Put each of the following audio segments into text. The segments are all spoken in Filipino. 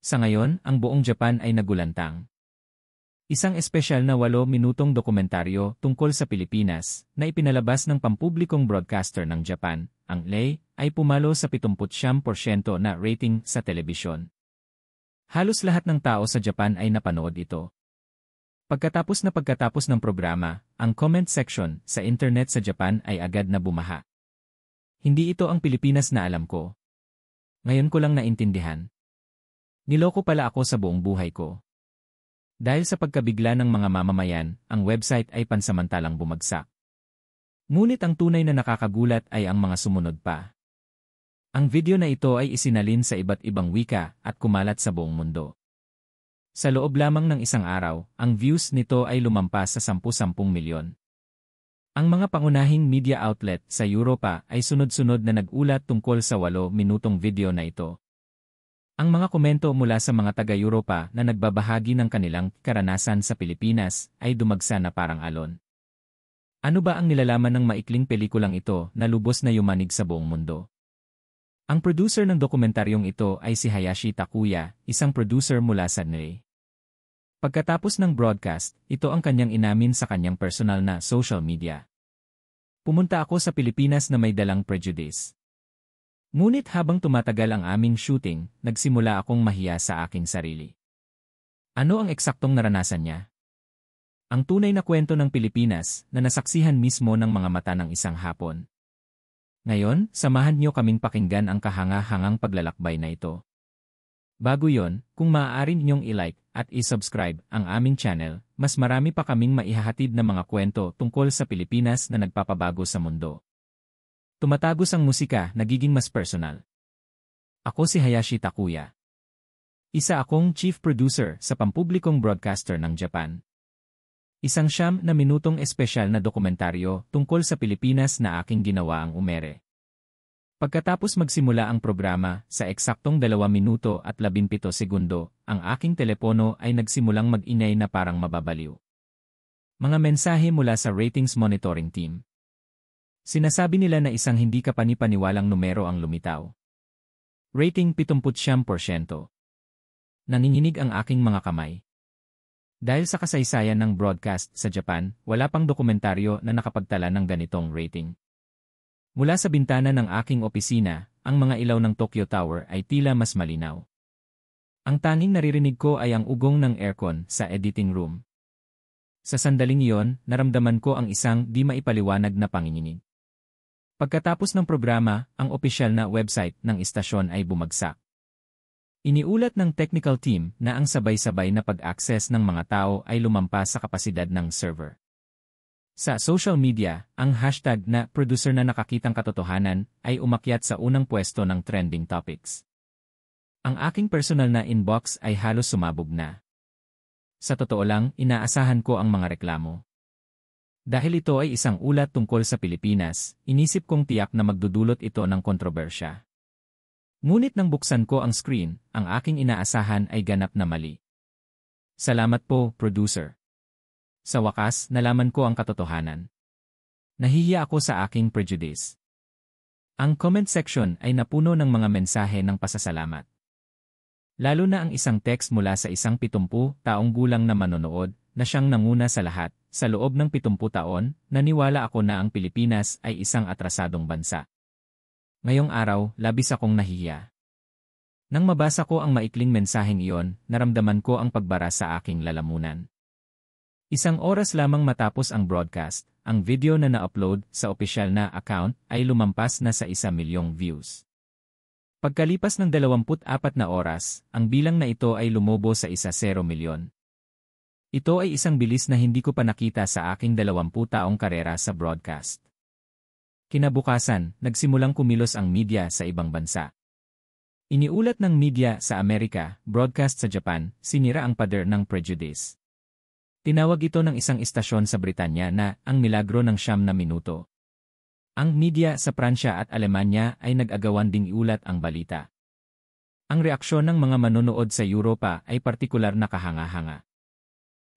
Sa ngayon, ang buong Japan ay nagulantang. Isang espesyal na 8 minutong dokumentaryo tungkol sa Pilipinas na ipinalabas ng pampublikong broadcaster ng Japan, ang LA, ay pumalo sa 79% na rating sa telebisyon. Halos lahat ng tao sa Japan ay napanood ito. Pagkatapos ng programa, ang comment section sa internet sa Japan ay agad na bumaha. Hindi ito ang Pilipinas na alam ko. Ngayon ko lang naintindihan. Niloko pala ako sa buong buhay ko. Dahil sa pagkabigla ng mga mamamayan, ang website ay pansamantalang bumagsak. Ngunit ang tunay na nakakagulat ay ang mga sumunod pa. Ang video na ito ay isinalin sa iba't ibang wika at kumalat sa buong mundo. Sa loob lamang ng isang araw, ang views nito ay lumampas sa 10-10 milyon. Ang mga pangunahing media outlet sa Europa ay sunod-sunod na nag-ulat tungkol sa 8 minutong video na ito. Ang mga komento mula sa mga taga-Europa na nagbabahagi ng kanilang karanasan sa Pilipinas ay dumagsa na parang alon. Ano ba ang nilalaman ng maikling pelikulang ito na lubos na yumanig sa buong mundo? Ang producer ng dokumentaryong ito ay si Hayashi Takuya, isang producer mula sa NRA. Pagkatapos ng broadcast, ito ang kanyang inamin sa kanyang personal na social media. Pumunta ako sa Pilipinas na may dalang prejudice. Ngunit habang tumatagal ang aming shooting, nagsimula akong mahiya sa aking sarili. Ano ang eksaktong naranasan niya? Ang tunay na kwento ng Pilipinas na nasaksihan mismo ng mga mata ng isang Hapon. Ngayon, samahan niyo kaming pakinggan ang kahanga-hangang paglalakbay na ito. Bago yon, kung maaari ninyong i-like at i-subscribe ang aming channel, mas marami pa kaming maihahatid na mga kwento tungkol sa Pilipinas na nagpapabago sa mundo. Tumatagos ang musika, nagiging mas personal. Ako si Hayashi Takuya. Isa akong chief producer sa pampublikong broadcaster ng Japan. Isang 9 minutong espesyal na dokumentaryo tungkol sa Pilipinas na aking ginawa ang umere. Pagkatapos magsimula ang programa, sa eksaktong 2 minuto at 17 segundo, ang aking telepono ay nagsimulang mag-ingay na parang mababaliw. Mga mensahe mula sa ratings monitoring team. Sinasabi nila na isang hindi kapani-paniwalang numero ang lumitaw. Rating 79%. Nanginginig ang aking mga kamay. Dahil sa kasaysayan ng broadcast sa Japan, wala pang dokumentaryo na nakapagtala ng ganitong rating. Mula sa bintana ng aking opisina, ang mga ilaw ng Tokyo Tower ay tila mas malinaw. Ang tanging naririnig ko ay ang ugong ng aircon sa editing room. Sa sandaling iyon, naramdaman ko ang isang di maipaliwanag na panginginig. Pagkatapos ng programa, ang opisyal na website ng istasyon ay bumagsak. Iniulat ng technical team na ang sabay-sabay na pag-access ng mga tao ay lumampas sa kapasidad ng server. Sa social media, ang hashtag na producer na nakakitang katotohanan ay umakyat sa unang pwesto ng trending topics. Ang aking personal na inbox ay halos sumabog na. Sa totoo lang, inaasahan ko ang mga reklamo. Dahil ito ay isang ulat tungkol sa Pilipinas, inisip kong tiyak na magdudulot ito ng kontrobersya. Ngunit nang buksan ko ang screen, ang aking inaasahan ay ganap na mali. Salamat po, producer. Sa wakas, nalaman ko ang katotohanan. Nahihiya ako sa aking prejudice. Ang comment section ay napuno ng mga mensahe ng pasasalamat. Lalo na ang isang text mula sa isang 70 taong gulang na manonood, na siyang nanguna sa lahat, sa loob ng 70 taon, naniwala ako na ang Pilipinas ay isang atrasadong bansa. Ngayong araw, labis akong nahihiya. Nang mabasa ko ang maikling mensaheng iyon, naramdaman ko ang pagbara sa aking lalamunan. Isang oras lamang matapos ang broadcast, ang video na na-upload sa opisyal na account ay lumampas na sa 1 milyong views. Pagkalipas ng 24 na oras, ang bilang na ito ay lumobo sa 10 milyon. Ito ay isang bilis na hindi ko pa nakita sa aking 20 taong karera sa broadcast. Kinabukasan, nagsimulang kumilos ang media sa ibang bansa. Iniulat ng media sa Amerika, broadcast sa Japan, sinira ang pader ng prejudice. Tinawag ito ng isang istasyon sa Britanya na ang milagro ng 9 na minuto. Ang media sa Pransya at Alemanya ay nag-agawan ding iulat ang balita. Ang reaksyon ng mga manonood sa Europa ay partikular na kahanga-hanga.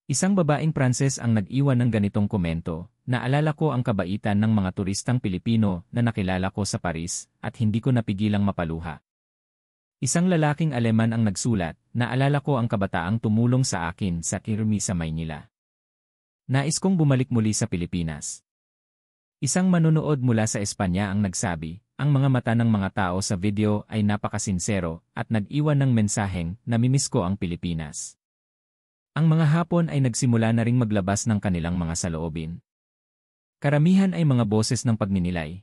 Isang babaeng Pranses ang nag-iwan ng ganitong komento, naalala ko ang kabaitan ng mga turistang Pilipino na nakilala ko sa Paris at hindi ko napigilang mapaluha. Isang lalaking Aleman ang nagsulat, "Naalala ko ang kabataang tumulong sa akin sa Kirmi sa Maynila. Nais kong bumalik muli sa Pilipinas." Isang manonood mula sa Espanya ang nagsabi, "Ang mga mata ng mga tao sa video ay napakasinsero at nag-iwan ng mensaheng, namimiss ko ang Pilipinas." Ang mga Hapon ay nagsimula na ring maglabas ng kanilang mga saloobin. Karamihan ay mga boses ng pagninilay.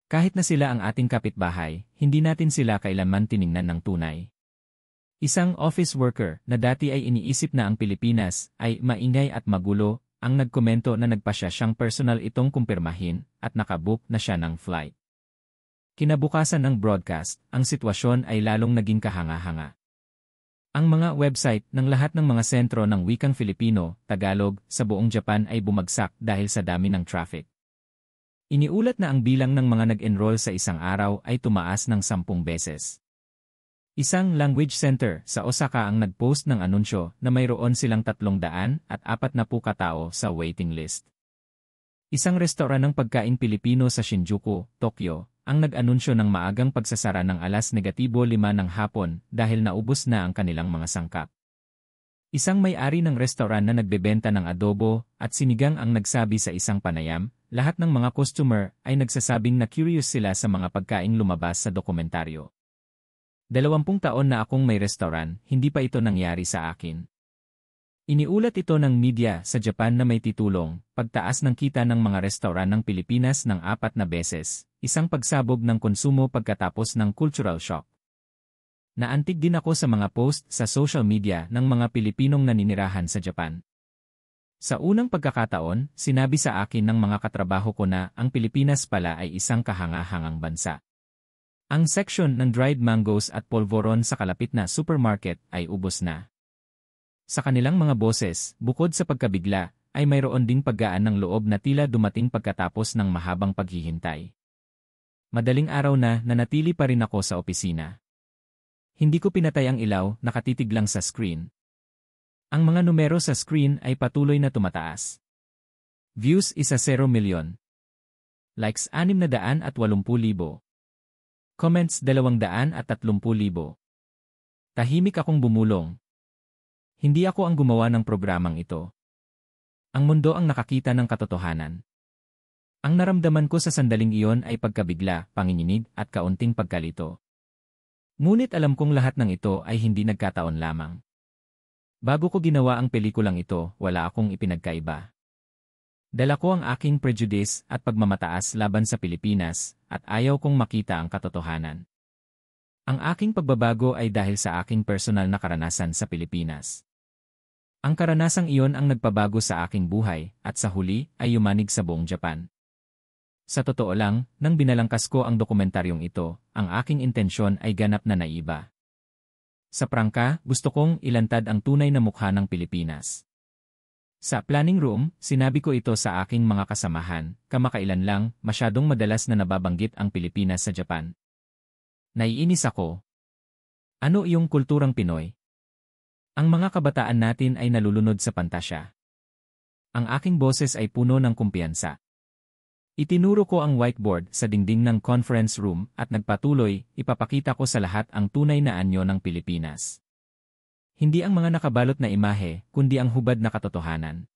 Kahit na sila ang ating kapitbahay, hindi natin sila kailanman tiningnan ng tunay. Isang office worker na dati ay iniisip na ang Pilipinas ay maingay at magulo, ang nagkomento na nagpasya siyang personal itong kumpirmahin at nakabook na siya ng flight. Kinabukasan ng broadcast, ang sitwasyon ay lalong naging kahanga-hanga. Ang mga website ng lahat ng mga sentro ng wikang Filipino, Tagalog, sa buong Japan ay bumagsak dahil sa dami ng traffic. Iniulat na ang bilang ng mga nag-enroll sa isang araw ay tumaas ng 10 beses. Isang language center sa Osaka ang nag-post ng anunsyo na mayroon silang 340 katao sa waiting list. Isang restoran ng pagkain Pilipino sa Shinjuku, Tokyo, ang nag-anunsyo ng maagang pagsasara ng alas -5 ng hapon dahil naubos na ang kanilang mga sangkap. Isang may-ari ng restoran na nagbebenta ng adobo at sinigang ang nagsabi sa isang panayam, "Lahat ng mga customer ay nagsasabing na curious sila sa mga pagkaing lumabas sa dokumentaryo. 20 taon na akong may restaurant, hindi pa ito nangyari sa akin." Iniulat ito ng media sa Japan na may titulong, "Pagtaas ng kita ng mga restaurant ng Pilipinas ng 4 na beses, isang pagsabog ng konsumo pagkatapos ng cultural shock." Naantig din ako sa mga post sa social media ng mga Pilipinong naninirahan sa Japan. Sa unang pagkakataon, sinabi sa akin ng mga katrabaho ko na ang Pilipinas pala ay isang kahanga-hangang bansa. Ang section ng dried mangoes at polvoron sa kalapit na supermarket ay ubos na. Sa kanilang mga boses, bukod sa pagkabigla, ay mayroon ding paggaan ng loob na tila dumating pagkatapos ng mahabang paghihintay. Madaling araw na nanatili pa rin ako sa opisina. Hindi ko pinatay ang ilaw, nakatitig lang sa screen. Ang mga numero sa screen ay patuloy na tumataas. Views isa 0 milyon. Likes 680,000. Comments 230,000. Tahimik akong bumulong. Hindi ako ang gumawa ng programang ito. Ang mundo ang nakakita ng katotohanan. Ang naramdaman ko sa sandaling iyon ay pagkabigla, panginginig at kaunting pagkalito. Ngunit alam kong lahat ng ito ay hindi nagkataon lamang. Bago ko ginawa ang pelikulang ito, wala akong ipinagkaiba. Dala ko ang aking prejudice at pagmamataas laban sa Pilipinas, at ayaw kong makita ang katotohanan. Ang aking pagbabago ay dahil sa aking personal na karanasan sa Pilipinas. Ang karanasang iyon ang nagpabago sa aking buhay, at sa huli ay yumanig sa buong Japan. Sa totoo lang, nang binalangkas ko ang dokumentaryong ito, ang aking intensyon ay ganap na naiba. Sa prangka, gusto kong ilantad ang tunay na mukha ng Pilipinas. Sa planning room, sinabi ko ito sa aking mga kasamahan, kamakailan lang, masyadong madalas na nababanggit ang Pilipinas sa Japan. Naiinis ako. Ano iyong kulturang Pinoy? Ang mga kabataan natin ay nalulunod sa pantasya. Ang aking boses ay puno ng kumpiyansa. Itinuro ko ang whiteboard sa dingding ng conference room at nagpatuloy, ipapakita ko sa lahat ang tunay na anyo ng Pilipinas. Hindi ang mga nakabalot na imahe, kundi ang hubad na katotohanan.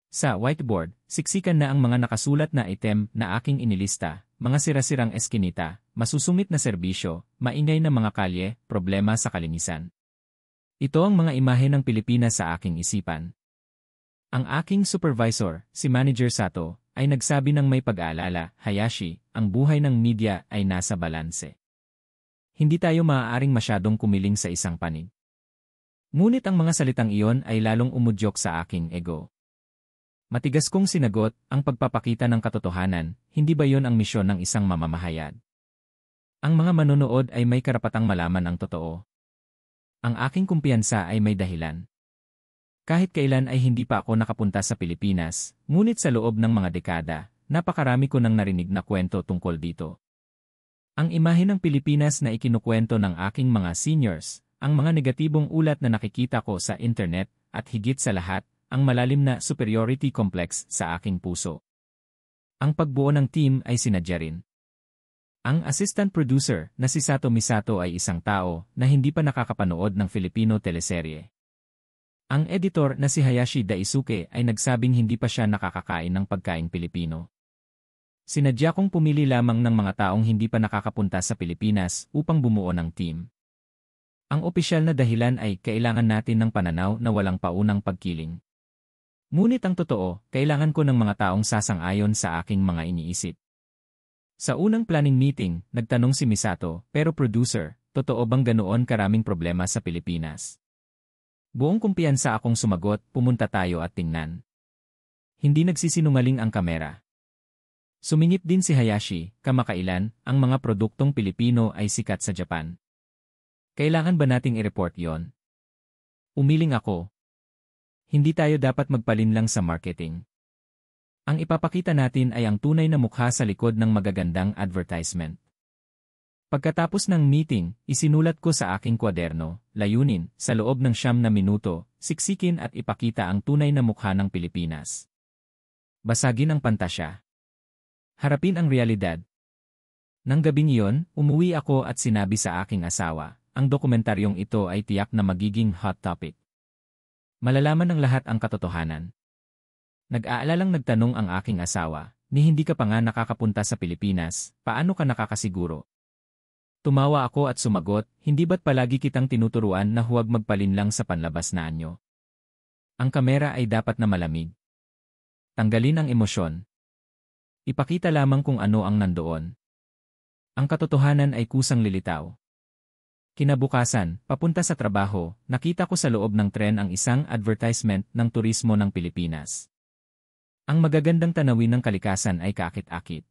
Sa whiteboard, siksikan na ang mga nakasulat na item na aking inilista, mga sirasirang eskinita, masusungit na serbisyo, maingay na mga kalye, problema sa kalinisan. Ito ang mga imahe ng Pilipinas sa aking isipan. Ang aking supervisor, si Manager Sato, ay nagsabi ng may pag-aalala, "Hayashi, ang buhay ng media ay nasa balanse. Hindi tayo maaaring masyadong kumiling sa isang panig." Ngunit ang mga salitang iyon ay lalong umudyok sa aking ego. Matigas kong sinagot, ang pagpapakita ng katotohanan, hindi ba yon ang misyon ng isang mamamahayag? Ang mga manonood ay may karapatang malaman ang totoo. Ang aking kumpiyansa ay may dahilan. Kahit kailan ay hindi pa ako nakapunta sa Pilipinas, ngunit sa loob ng mga dekada, napakarami ko nang narinig na kwento tungkol dito. Ang imahe ng Pilipinas na ikinukwento ng aking mga seniors, ang mga negatibong ulat na nakikita ko sa internet, at higit sa lahat, ang malalim na superiority complex sa aking puso. Ang pagbuo ng team ay sinadya rin. Ang assistant producer na si Sato Misato ay isang tao na hindi pa nakakapanood ng Filipino teleserye. Ang editor na si Hayashi Daisuke ay nagsabing hindi pa siya nakakakain ng pagkain Pilipino. Sinadya kong pumili lamang ng mga taong hindi pa nakakapunta sa Pilipinas upang bumuo ng team. Ang opisyal na dahilan ay kailangan natin ng pananaw na walang paunang pagkiling. Ngunit ang totoo, kailangan ko ng mga taong sasang-ayon sa aking mga iniisip. Sa unang planning meeting, nagtanong si Misato, pero producer, totoo bang ganoon karaming problema sa Pilipinas? Buong kumpiyansa akong sumagot, pumunta tayo at tingnan. Hindi nagsisinungaling ang kamera. Sumingit din si Hayashi, kamakailan, ang mga produktong Pilipino ay sikat sa Japan. Kailangan ba nating i-report yon? Umiling ako. Hindi tayo dapat magpalinlang sa marketing. Ang ipapakita natin ay ang tunay na mukha sa likod ng magagandang advertisement. Pagkatapos ng meeting, isinulat ko sa aking kwaderno, layunin, sa loob ng 9 na minuto, siksikin at ipakita ang tunay na mukha ng Pilipinas. Basagin ang pantasya. Harapin ang realidad. Nang gabing iyon, umuwi ako at sinabi sa aking asawa, ang dokumentaryong ito ay tiyak na magiging hot topic. Malalaman ng lahat ang katotohanan. Nag-aalalang nagtanong ang aking asawa, ni hindi ka pa nga nakakapunta sa Pilipinas, paano ka nakakasiguro? Tumawa ako at sumagot, hindi ba't palagi kitang tinuturuan na huwag magpalinlang sa panlabas na anyo? Ang kamera ay dapat na malamig. Tanggalin ang emosyon. Ipakita lamang kung ano ang nandoon. Ang katotohanan ay kusang lilitaw. Kinabukasan, papunta sa trabaho, nakita ko sa loob ng tren ang isang advertisement ng turismo ng Pilipinas. Ang magagandang tanawin ng kalikasan ay kaakit-akit.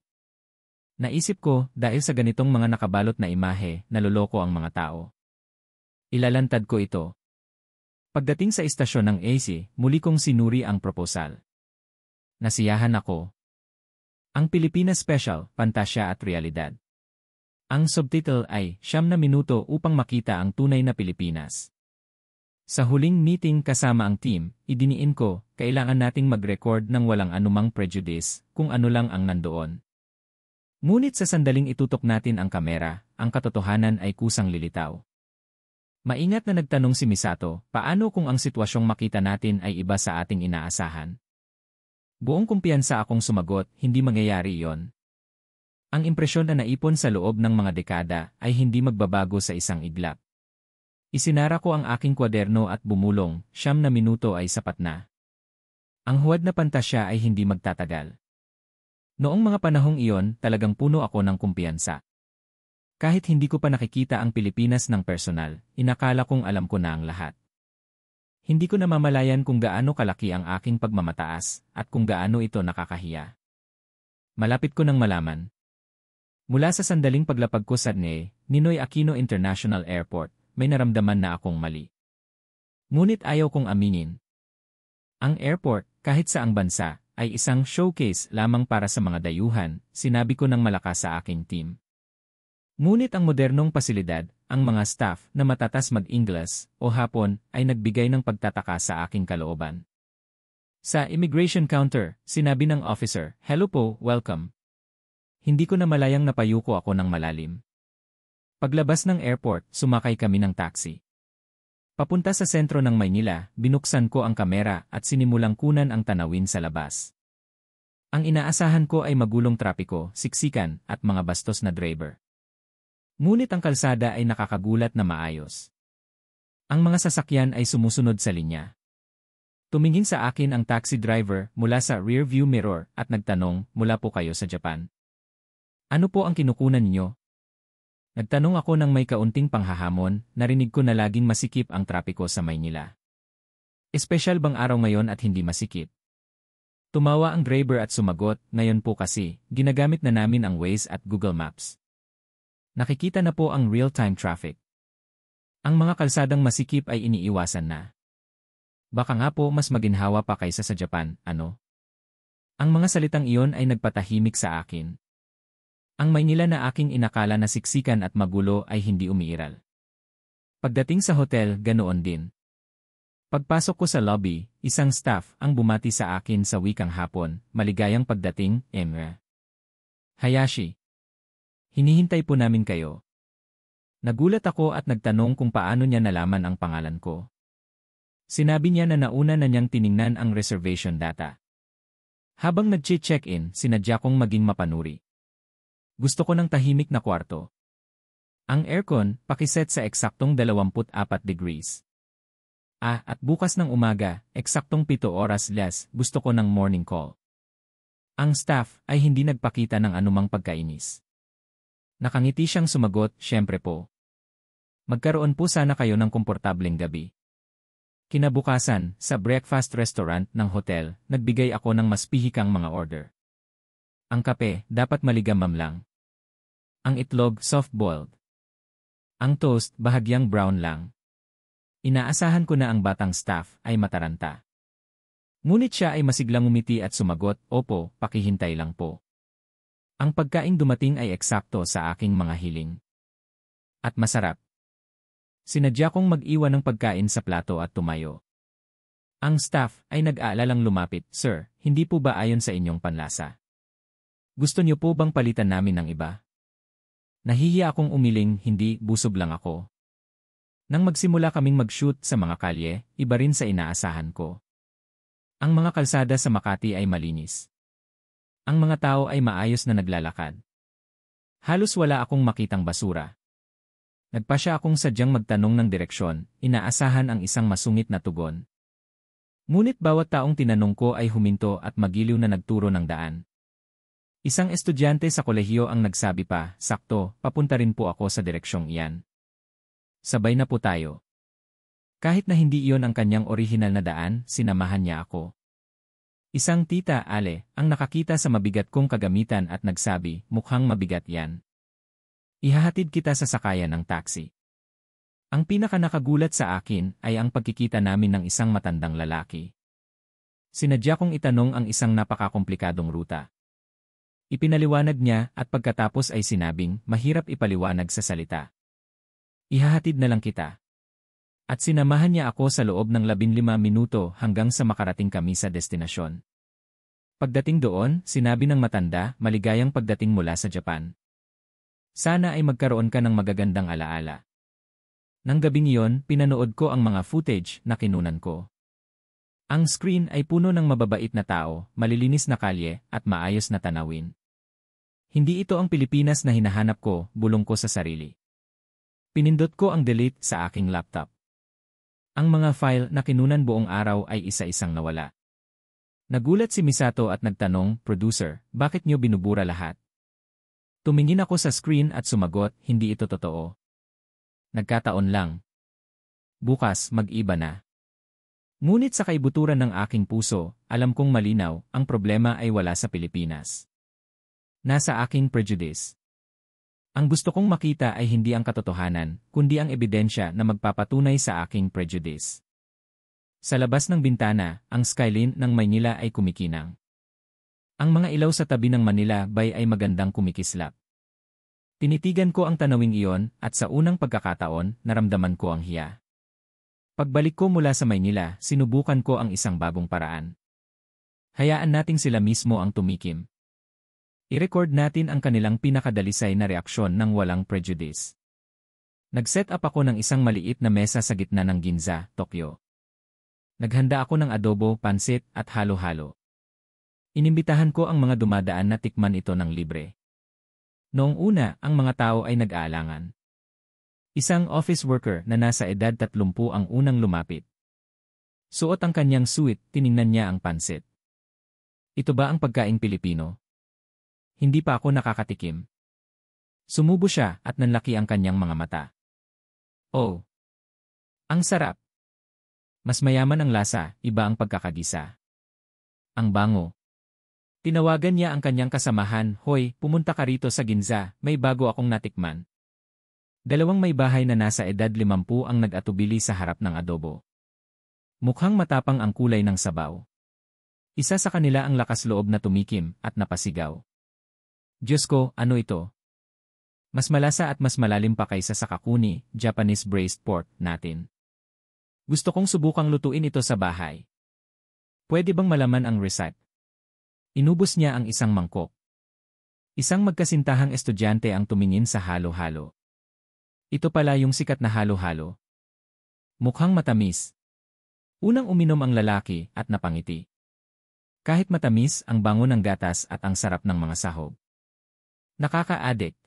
Naisip ko, dahil sa ganitong mga nakabalot na imahe, naloloko ang mga tao. Ilalantad ko ito. Pagdating sa istasyon ng AC, muli kong sinuri ang proposal. Nasiyahan ako. Ang Pilipinas Special, Pantasya at Realidad. Ang subtitle ay 9 na minuto upang makita ang tunay na Pilipinas. Sa huling meeting kasama ang team, idiniin ko, kailangan nating mag-record ng walang anumang prejudice kung ano lang ang nandoon. Ngunit sa sandaling itutok natin ang kamera, ang katotohanan ay kusang lilitaw. Maingat na nagtanong si Misato, paano kung ang sitwasyong makita natin ay iba sa ating inaasahan? Buong kumpiyansa akong sumagot, hindi mangyayari iyon. Ang impresyon na naipon sa loob ng mga dekada ay hindi magbabago sa isang iglap. Isinara ko ang aking kwaderno at bumulong, 9 na minuto ay sapat na. Ang huwad na pantasya ay hindi magtatagal. Noong mga panahong iyon, talagang puno ako ng kumpiyansa. Kahit hindi ko pa nakikita ang Pilipinas ng personal, inakala kong alam ko na ang lahat. Hindi ko namamalayan kung gaano kalaki ang aking pagmamataas at kung gaano ito nakakahiya. Malapit ko nang malaman. Mula sa sandaling paglapag ko sa Ninoy Aquino International Airport, may naramdaman na akong mali. Ngunit ayaw kong aminin. Ang airport, kahit sa ang bansa, ay isang showcase lamang para sa mga dayuhan, sinabi ko ng malakas sa aking team. Ngunit ang modernong pasilidad, ang mga staff na matatas mag-Ingles o Hapon ay nagbigay ng pagtataka sa aking kalooban. Sa immigration counter, sinabi ng officer, "Hello po, welcome." Hindi ko na malayang napayuko ako ng malalim. Paglabas ng airport, sumakay kami ng taxi. Papunta sa sentro ng Maynila, binuksan ko ang kamera at sinimulang kunan ang tanawin sa labas. Ang inaasahan ko ay magulong trapiko, siksikan, at mga bastos na driver. Ngunit ang kalsada ay nakakagulat na maayos. Ang mga sasakyan ay sumusunod sa linya. Tumingin sa akin ang taxi driver mula sa rearview mirror at nagtanong, "Mula po kayo sa Japan? Ano po ang kinukunan niyo?" Nagtanong ako ng may kaunting panghahamon, narinig ko na laging masikip ang trapiko sa Maynila. Espesyal bang araw ngayon at hindi masikip? Tumawa ang driver at sumagot, "Ngayon po kasi, ginagamit na namin ang Waze at Google Maps. Nakikita na po ang real-time traffic. Ang mga kalsadang masikip ay iniiwasan na. Baka nga po mas maginhawa pa kaysa sa Japan, ano?" Ang mga salitang iyon ay nagpatahimik sa akin. Ang Maynila na aking inakala na siksikan at magulo ay hindi umiiral. Pagdating sa hotel, ganoon din. Pagpasok ko sa lobby, isang staff ang bumati sa akin sa wikang Hapon, "Maligayang pagdating, Emre. Hayashi." Hinihintay po namin kayo. Nagulat ako at nagtanong kung paano niya nalaman ang pangalan ko. Sinabi niya na nauna na niyang tiningnan ang reservation data. Habang nag-check-in, sinadya kong maging mapanuri. Gusto ko ng tahimik na kwarto. Ang aircon, pakiset sa eksaktong 24 degrees. At bukas ng umaga, eksaktong 7 oras less, gusto ko ng morning call. Ang staff ay hindi nagpakita ng anumang pagkainis. Nakangiti siyang sumagot, "Siyempre po. Magkaroon po sana kayo ng komportableng gabi." Kinabukasan, sa breakfast restaurant ng hotel, nagbigay ako ng mas pihikang mga order. Ang kape, dapat maligamam lang. Ang itlog, soft-boiled. Ang toast, bahagyang brown lang. Inaasahan ko na ang batang staff ay mataranta. Ngunit siya ay masiglang umiti at sumagot, "Opo, pakihintay lang po." Ang pagkaing dumating ay eksakto sa aking mga hiling. At masarap. Sinadya kong mag-iwan ng pagkain sa plato at tumayo. Ang staff ay nag-aalalang lumapit, "Sir, hindi po ba ayon sa inyong panlasa? Gusto niyo po bang palitan namin ng iba?" Nahihiya akong umiling, "Hindi, busog lang ako." Nang magsimula kaming mag-shoot sa mga kalye, iba rin sa inaasahan ko. Ang mga kalsada sa Makati ay malinis. Ang mga tao ay maayos na naglalakad. Halos wala akong makitang basura. Nagpasya akong sadyang magtanong ng direksyon, inaasahan ang isang masungit na tugon. Ngunit bawat taong tinanong ko ay huminto at magiliw na nagturo ng daan. Isang estudyante sa kolehiyo ang nagsabi pa, "Sakto, papunta rin po ako sa direksyong iyan. Sabay na po tayo." Kahit na hindi iyon ang kanyang orihinal na daan, sinamahan niya ako. Isang tita, Ale, ang nakakita sa mabigat kong kagamitan at nagsabi, "Mukhang mabigat yan. Ihahatid kita sa sakayan ng taxi." Ang pinakanakagulat sa akin ay ang pagkikita namin ng isang matandang lalaki. Sinadya kong itanong ang isang napakakomplikadong ruta. Ipinaliwanag niya at pagkatapos ay sinabing, "Mahirap ipaliwanag sa salita. Ihahatid na lang kita." At sinamahan niya ako sa loob ng 15 minuto hanggang sa makarating kami sa destinasyon. Pagdating doon, sinabi ng matanda, "Maligayang pagdating mula sa Japan. Sana ay magkaroon ka ng magagandang alaala." Nang gabing iyon, pinanood ko ang mga footage na kinunan ko. Ang screen ay puno ng mababait na tao, malilinis na kalye, at maayos na tanawin. Hindi ito ang Pilipinas na hinahanap ko, bulong ko sa sarili. Pinindot ko ang delete sa aking laptop. Ang mga file na kinunan buong araw ay isa-isang nawala. Nagulat si Misato at nagtanong, "Producer, bakit niyo binubura lahat?" Tumingin ako sa screen at sumagot, "Hindi ito totoo. Nagkataon lang. Bukas, mag-iba na." Ngunit sa kaibuturan ng aking puso, alam kong malinaw, ang problema ay wala sa Pilipinas. Nasa aking prejudice. Ang gusto kong makita ay hindi ang katotohanan, kundi ang ebidensya na magpapatunay sa aking prejudice. Sa labas ng bintana, ang skyline ng Maynila ay kumikinang. Ang mga ilaw sa tabi ng Manila Bay ay magandang kumikislap. Tinitigan ko ang tanawing iyon at sa unang pagkakataon, naramdaman ko ang hiya. Pagbalik ko mula sa Maynila, sinubukan ko ang isang bagong paraan. Hayaan nating sila mismo ang tumikim. I-record natin ang kanilang pinakadalisay na reaksyon ng walang prejudice. Nag-set up ako ng isang maliit na mesa sa gitna ng Ginza, Tokyo. Naghanda ako ng adobo, pansit, at halo-halo. Inimbitahan ko ang mga dumadaan na tikman ito ng libre. Noong una, ang mga tao ay nag-aalangan. Isang office worker na nasa edad 30 ang unang lumapit. Suot ang kanyang suit, tiningnan niya ang pansit. "Ito ba ang pagkaing Pilipino?" Hindi pa ako nakakatikim. Sumubo siya at nanlaki ang kanyang mga mata. "Oh! Ang sarap! Mas mayaman ang lasa, iba ang pagkakagisa. Ang bango." Tinawagan niya ang kanyang kasamahan, "Hoy, pumunta ka rito sa Ginza, may bago akong natikman." Dalawang may bahay na nasa edad 50 ang nag-atubili sa harap ng adobo. Mukhang matapang ang kulay ng sabaw. Isa sa kanila ang lakas loob na tumikim at napasigaw. "Diyos ko, ano ito? Mas malasa at mas malalim pa kaysa sa kakuni, Japanese braised pork natin. Gusto kong subukang lutuin ito sa bahay. Pwede bang malaman ang recipe?" Inubos niya ang isang mangkok. Isang magkasintahang estudyante ang tumingin sa halo-halo. Ito pala yung sikat na halo-halo. Mukhang matamis. Unang uminom ang lalaki at napangiti. Kahit matamis, ang bango ng gatas at ang sarap ng mga sahog. Nakaka-addict.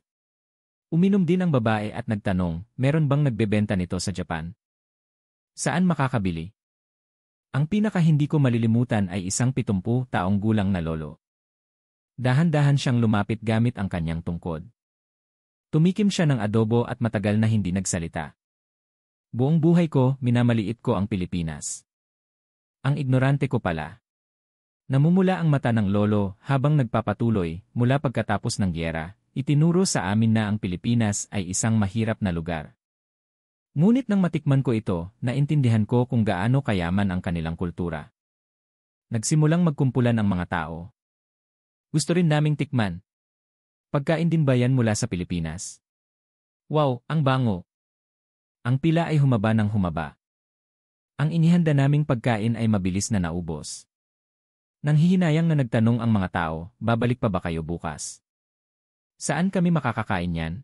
Uminom din ang babae at nagtanong, meron bang nagbebenta nito sa Japan? Saan makakabili? Ang pinaka hindi ko malilimutan ay isang 70 taong gulang na lolo. Dahan-dahan siyang lumapit gamit ang kanyang tungkod. Tumikim siya ng adobo at matagal na hindi nagsalita. Buong buhay ko, minamaliit ko ang Pilipinas. Ang ignorante ko pala. Namumula ang mata ng lolo habang nagpapatuloy, mula pagkatapos ng giyera, itinuro sa amin na ang Pilipinas ay isang mahirap na lugar. Ngunit nang matikman ko ito, naintindihan ko kung gaano kayaman ang kanilang kultura. Nagsimulang magkumpulan ang mga tao. Gusto rin naming tikman. Pagkain din ba yan mula sa Pilipinas? Wow, ang bango! Ang pila ay humaba ng humaba. Ang inihanda naming pagkain ay mabilis na naubos. Nanghihinayang na nagtanong ang mga tao, babalik pa ba kayo bukas? Saan kami makakakain yan?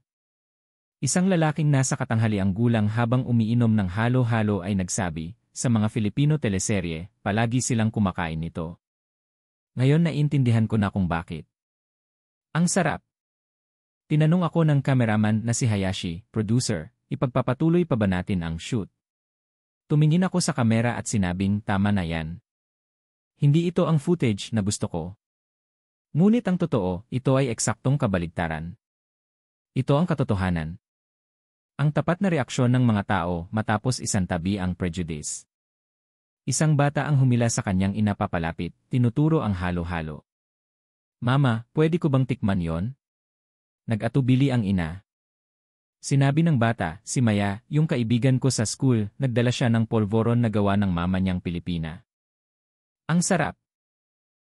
Isang lalaking nasa katanghaliang gulang habang umiinom ng halo-halo ay nagsabi, sa mga Filipino teleserye, palagi silang kumakain nito. Ngayon naintindihan ko na kung bakit. Ang sarap! Tinanong ako ng cameraman na si Hayashi, producer, ipagpapatuloy pa ba natin ang shoot? Tumingin ako sa kamera at sinabing tama na yan. Hindi ito ang footage na gusto ko. Ngunit ang totoo, ito ay eksaktong kabaligtaran. Ito ang katotohanan. Ang tapat na reaksyon ng mga tao matapos isantabi ang prejudice. Isang bata ang humila sa kanyang ina papalapit, tinuturo ang halo-halo. Mama, pwede ko bang tikman yon? Nag-atubili ang ina. Sinabi ng bata, si Maya, yung kaibigan ko sa school, nagdala siya ng polvoron na gawa ng mama niyang Pilipina. Ang sarap!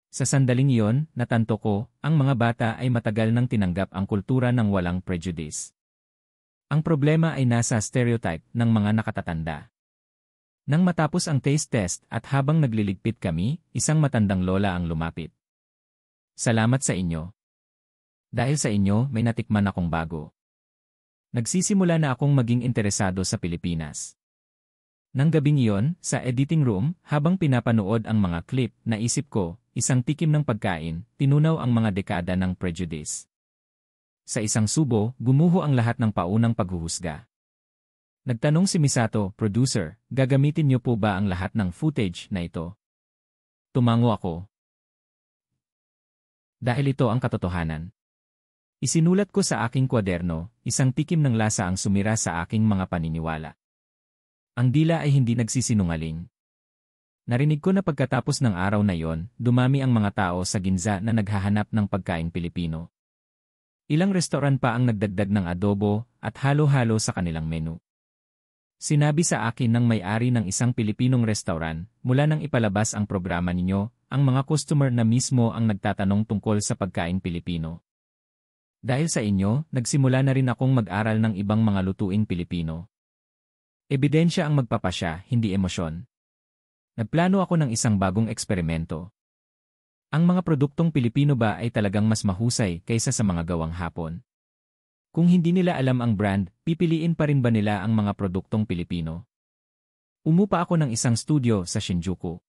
Sa sandaling iyon, natanto ko, ang mga bata ay matagal nang tinanggap ang kultura ng walang prejudice. Ang problema ay nasa stereotype ng mga nakatatanda. Nang matapos ang taste test at habang nagliligpit kami, isang matandang lola ang lumapit. Salamat sa inyo. Dahil sa inyo, may natikman akong bago. Nagsisimula na akong maging interesado sa Pilipinas. Nang gabing iyon, sa editing room, habang pinapanood ang mga clip, naisip ko, isang tikim ng pagkain, tinunaw ang mga dekada ng prejudice. Sa isang subo, gumuho ang lahat ng paunang paghuhusga. Nagtanong si Misato, producer, gagamitin niyo po ba ang lahat ng footage na ito? Tumango ako. Dahil ito ang katotohanan. Isinulat ko sa aking kwaderno, isang tikim ng lasa ang sumira sa aking mga paniniwala. Ang dila ay hindi nagsisinungaling. Narinig ko na pagkatapos ng araw na yon, dumami ang mga tao sa Ginza na naghahanap ng pagkaing Pilipino. Ilang restoran pa ang nagdagdag ng adobo at halo-halo sa kanilang menu. Sinabi sa akin ng may-ari ng isang Pilipinong restaurant, mula nang ipalabas ang programa ninyo, ang mga customer na mismo ang nagtatanong tungkol sa pagkaing Pilipino. Dahil sa inyo, nagsimula na rin akong mag-aral ng ibang mga lutuing Pilipino. Ebidensya ang magpapasya, hindi emosyon. Nagplano ako ng isang bagong eksperimento. Ang mga produktong Pilipino ba ay talagang mas mahusay kaysa sa mga gawang Hapon? Kung hindi nila alam ang brand, pipiliin pa rin ba nila ang mga produktong Pilipino? Umupa ako ng isang studio sa Shinjuku.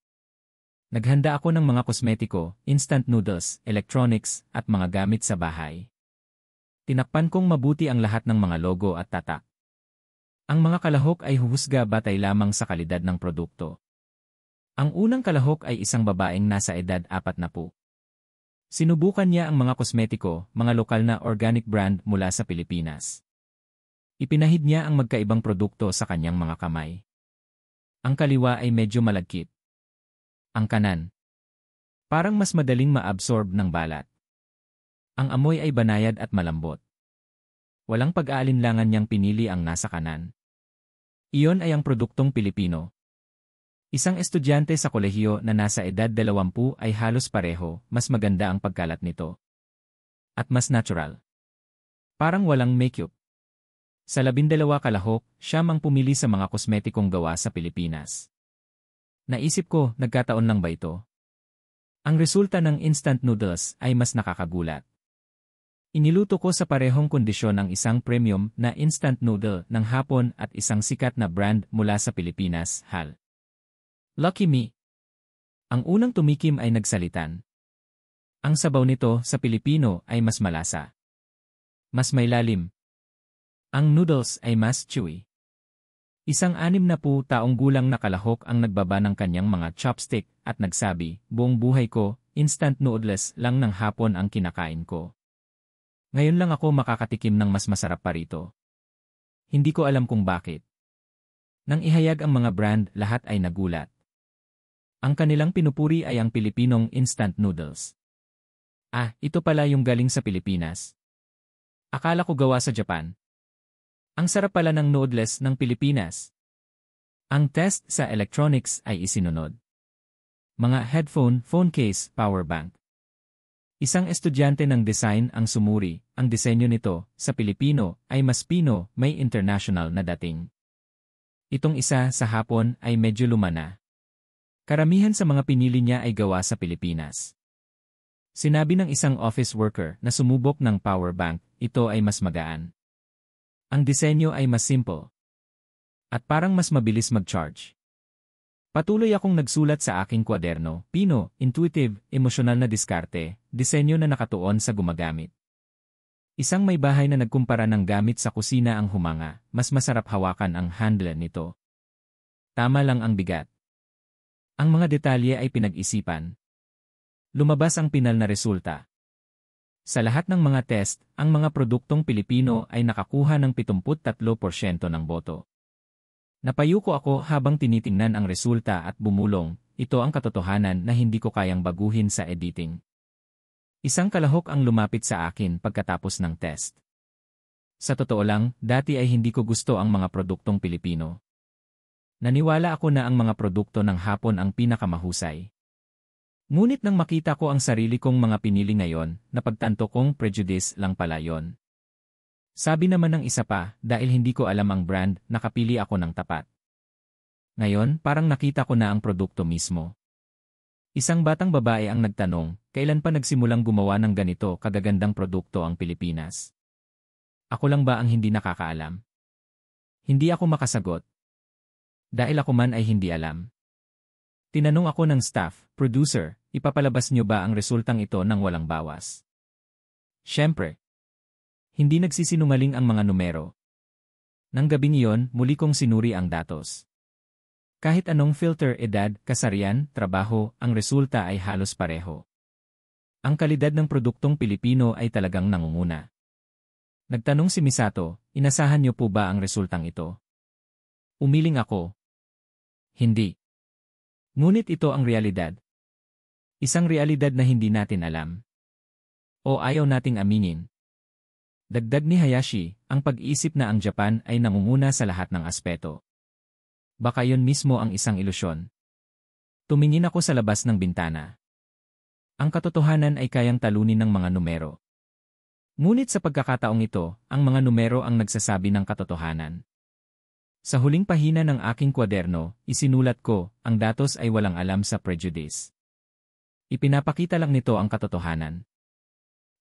Naghanda ako ng mga kosmetiko, instant noodles, electronics, at mga gamit sa bahay. Tinakpan kong mabuti ang lahat ng mga logo at tatak. Ang mga kalahok ay huhusga batay lamang sa kalidad ng produkto. Ang unang kalahok ay isang babaeng nasa edad 40. Sinubukan niya ang mga kosmetiko, mga lokal na organic brand mula sa Pilipinas. Ipinahid niya ang magkaibang produkto sa kanyang mga kamay. Ang kaliwa ay medyo malagkit. Ang kanan, parang mas madaling ma-absorb ng balat. Ang amoy ay banayad at malambot. Walang pag-aalinlangan niyang pinili ang nasa kanan. Iyon ay ang produktong Pilipino. Isang estudyante sa kolehiyo na nasa edad 20 ay halos pareho, mas maganda ang pagkalat nito. At mas natural. Parang walang makeup. Sa 12 kalahok, siyam ang pumili sa mga kosmetikong gawa sa Pilipinas. Naisip ko, nagkataon lang ba ito? Ang resulta ng instant noodles ay mas nakakagulat. Iniluto ko sa parehong kondisyon ang isang premium na instant noodle ng hapon at isang sikat na brand mula sa Pilipinas, HAL. Lucky me! Ang unang tumikim ay nagsalitan. Ang sabaw nito sa Pilipino ay mas malasa. Mas may lalim. Ang noodles ay mas chewy. Isang 60 taong gulang na kalahok ang nagbaba ng kanyang mga chopstick at nagsabi, buong buhay ko, instant noodles lang ng hapon ang kinakain ko. Ngayon lang ako makakatikim ng mas masarap pa rito. Hindi ko alam kung bakit. Nang ihayag ang mga brand, lahat ay nagulat. Ang kanilang pinupuri ay ang Pilipinong instant noodles. Ah, ito pala yung galing sa Pilipinas. Akala ko gawa sa Japan. Ang sarap pala ng noodles ng Pilipinas. Ang test sa electronics ay isinunod. Mga headphone, phone case, power bank. Isang estudyante ng design ang sumuri, ang disenyo nito, sa Pilipino, ay mas Pino, may international na dating. Itong isa sa hapon ay medyo lumana. Karamihan sa mga pinili niya ay gawa sa Pilipinas. Sinabi ng isang office worker na sumubok ng power bank, ito ay mas magaan. Ang disenyo ay mas simple. At parang mas mabilis mag-charge. Patuloy akong nagsulat sa aking kwaderno, Pino, intuitive, emosyonal na diskarte, disenyo na nakatuon sa gumagamit. Isang may bahay na nagkumpara ng gamit sa kusina ang humanga, mas masarap hawakan ang handle nito. Tama lang ang bigat. Ang mga detalye ay pinag-isipan. Lumabas ang pinal na resulta. Sa lahat ng mga test, ang mga produktong Pilipino ay nakakuha ng 73% ng boto. Napayuko ako habang tinitingnan ang resulta at bumulong, ito ang katotohanan na hindi ko kayang baguhin sa editing. Isang kalahok ang lumapit sa akin pagkatapos ng test. Sa totoo lang, dati ay hindi ko gusto ang mga produktong Pilipino. Naniwala ako na ang mga produkto ng hapon ang pinakamahusay. Ngunit nang makita ko ang sarili kong mga pinili ngayon, napagtanto kong prejudice lang pala yon. Sabi naman ng isa pa, dahil hindi ko alam ang brand, nakapili ako ng tapat. Ngayon, parang nakita ko na ang produkto mismo. Isang batang babae ang nagtanong, kailan pa nagsimulang gumawa ng ganito kagagandang produkto ang Pilipinas? Ako lang ba ang hindi nakakaalam? Hindi ako makasagot. Dahil ako man ay hindi alam. Tinanong ako ng staff, producer, ipapalabas niyo ba ang resultang ito ng walang bawas? Siyempre. Hindi nagsisinungaling ang mga numero. Nang gabing iyon, muli kong sinuri ang datos. Kahit anong filter, edad, kasarian, trabaho, ang resulta ay halos pareho. Ang kalidad ng produktong Pilipino ay talagang nangunguna. Nagtanong si Misato, inasahan niyo po ba ang resultang ito? Umiling ako. Hindi. Ngunit ito ang realidad. Isang realidad na hindi natin alam. O ayaw nating aminin. Dagdag ni Hayashi, ang pag-iisip na ang Japan ay nangunguna sa lahat ng aspeto. Baka yon mismo ang isang ilusyon. Tumingin ako sa labas ng bintana. Ang katotohanan ay kayang talunin ng mga numero. Ngunit sa pagkakataong ito, ang mga numero ang nagsasabi ng katotohanan. Sa huling pahina ng aking kwaderno, isinulat ko, ang datos ay walang alam sa prejudice. Ipinapakita lang nito ang katotohanan.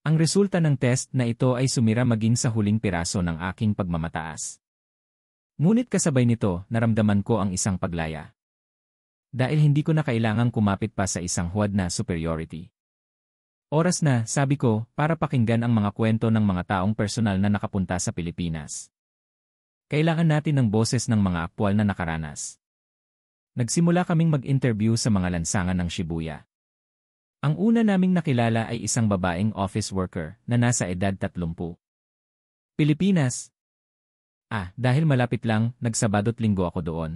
Ang resulta ng test na ito ay sumira maging sa huling piraso ng aking pagmamataas. Ngunit kasabay nito, naramdaman ko ang isang paglaya. Dahil hindi ko na kailangang kumapit pa sa isang huwad na superiority. Oras na, sabi ko, para pakinggan ang mga kwento ng mga taong personal na nakapunta sa Pilipinas. Kailangan natin ng boses ng mga aktwal na nakaranas. Nagsimula kaming mag-interview sa mga lansangan ng Shibuya. Ang una naming nakilala ay isang babaeng office worker na nasa edad 30. Pilipinas. Dahil malapit lang, nagsabado't linggo ako doon.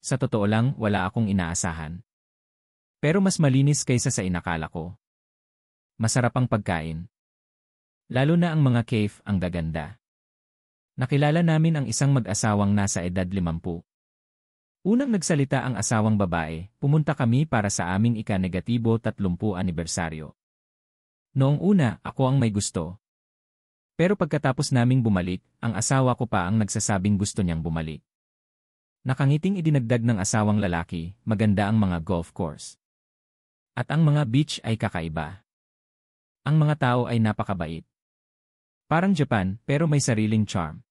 Sa totoo lang, wala akong inaasahan. Pero mas malinis kaysa sa inakala ko. Masarap ang pagkain. Lalo na ang mga cafe ang gaganda. Nakilala namin ang isang mag-asawang nasa edad 50. Unang nagsalita ang asawang babae, pumunta kami para sa aming ika-negatibo 30 anibersaryo. Noong una, ako ang may gusto. Pero pagkatapos naming bumalik, ang asawa ko pa ang nagsasabing gusto niyang bumalik. Nakangiting idinagdag ng asawang lalaki, maganda ang mga golf course. At ang mga beach ay kakaiba. Ang mga tao ay napakabait. Parang Japan, pero may sariling charm.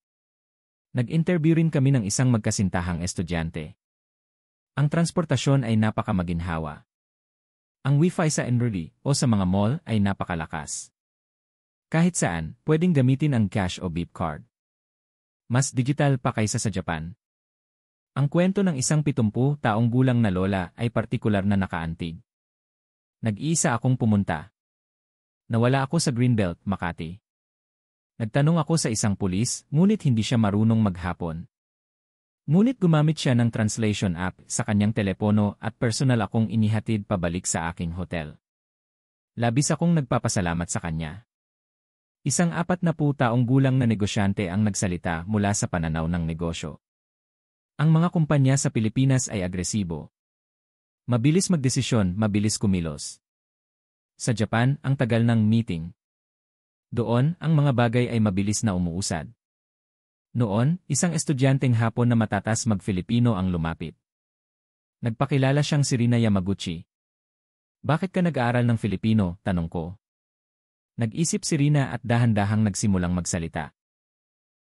Nag-interview rin kami ng isang magkasintahang estudyante. Ang transportasyon ay napakamaginhawa. Ang Wi-Fi sa Enroli o sa mga mall ay napakalakas. Kahit saan, pwedeng gamitin ang cash o beep card. Mas digital pa kaysa sa Japan. Ang kwento ng isang 70 taong gulang na lola ay partikular na nakaantig. Nag-iisa akong pumunta. Nawala ako sa Greenbelt, Makati. Nagtanong ako sa isang pulis, ngunit hindi siya marunong maghapon. Ngunit gumamit siya ng translation app sa kanyang telepono at personal akong inihatid pabalik sa aking hotel. Labis akong nagpapasalamat sa kanya. Isang 40 taong gulang na negosyante ang nagsalita mula sa pananaw ng negosyo. Ang mga kumpanya sa Pilipinas ay agresibo. Mabilis magdesisyon, mabilis kumilos. Sa Japan, ang tagal ng meeting. Doon, ang mga bagay ay mabilis na umuusad. Noon, isang estudyanteng Hapon na matatas mag-Filipino ang lumapit. Nagpakilala siyang si Rina Yamaguchi. Bakit ka nag-aaral ng Filipino? Tanong ko. Nag-isip si Rina at dahan-dahang nagsimulang magsalita.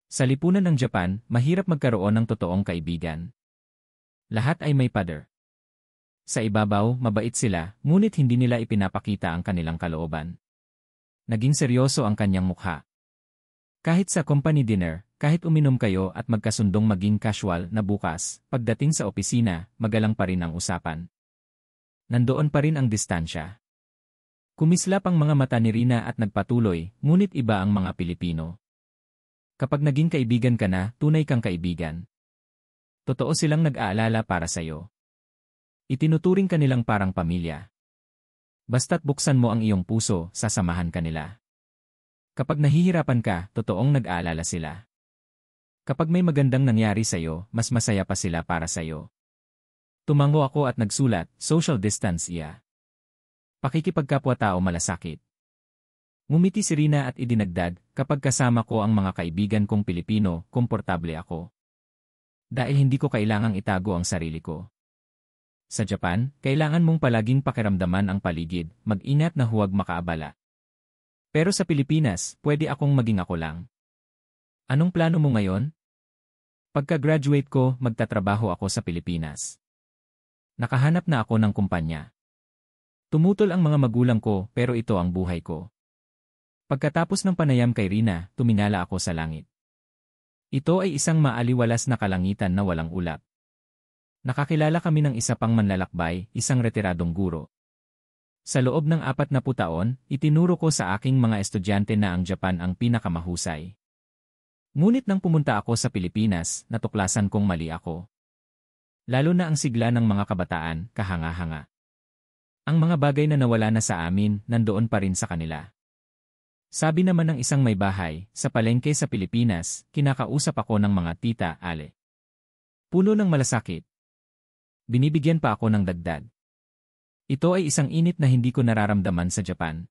Sa lipunan ng Japan, mahirap magkaroon ng totoong kaibigan. Lahat ay may pader. Sa ibabaw, mabait sila, ngunit hindi nila ipinapakita ang kanilang kalooban. Naging seryoso ang kanyang mukha. Kahit sa company dinner, kahit uminom kayo at magkasundong maging casual na bukas, pagdating sa opisina, magalang pa rin ang usapan. Nandoon pa rin ang distansya. Kumislap ang mga mata ni Rina at nagpatuloy, ngunit iba ang mga Pilipino. Kapag naging kaibigan ka na, tunay kang kaibigan. Totoo silang nag-aalala para sa'yo. Itinuturing ka nilang parang pamilya. Basta't buksan mo ang iyong puso, sasamahan ka nila. Kapag nahihirapan ka, totoong nag-aalala sila. Kapag may magandang nangyari sa'yo, mas masaya pa sila para sa'yo. Tumango ako at nagsulat, social distance iya. Pakikipagkapwa-tao malasakit. Ngumiti si Rina at idinagdag, kapag kasama ko ang mga kaibigan kong Pilipino, komportable ako. Dahil hindi ko kailangang itago ang sarili ko. Sa Japan, kailangan mong palaging pakiramdaman ang paligid, mag-ingat na huwag makaabala. Pero sa Pilipinas, pwede akong maging ako lang. Anong plano mo ngayon? Pagka-graduate ko, magtatrabaho ako sa Pilipinas. Nakahanap na ako ng kumpanya. Tumutol ang mga magulang ko, pero ito ang buhay ko. Pagkatapos ng panayam kay Rina, tumingala ako sa langit. Ito ay isang maaliwalas na kalangitan na walang ulap. Nakakilala kami ng isa pang manlalakbay, isang retiradong guro. Sa loob ng 40 taon, itinuro ko sa aking mga estudyante na ang Japan ang pinakamahusay. Ngunit nang pumunta ako sa Pilipinas, natuklasan kong mali ako. Lalo na ang sigla ng mga kabataan, kahanga-hanga. Ang mga bagay na nawala na sa amin, nandoon pa rin sa kanila. Sabi naman ng isang may bahay, sa palengke sa Pilipinas, kinakausap ako ng mga tita, ale. Puno ng malasakit. Binibigyan pa ako ng dagdag. Ito ay isang init na hindi ko nararamdaman sa Japan.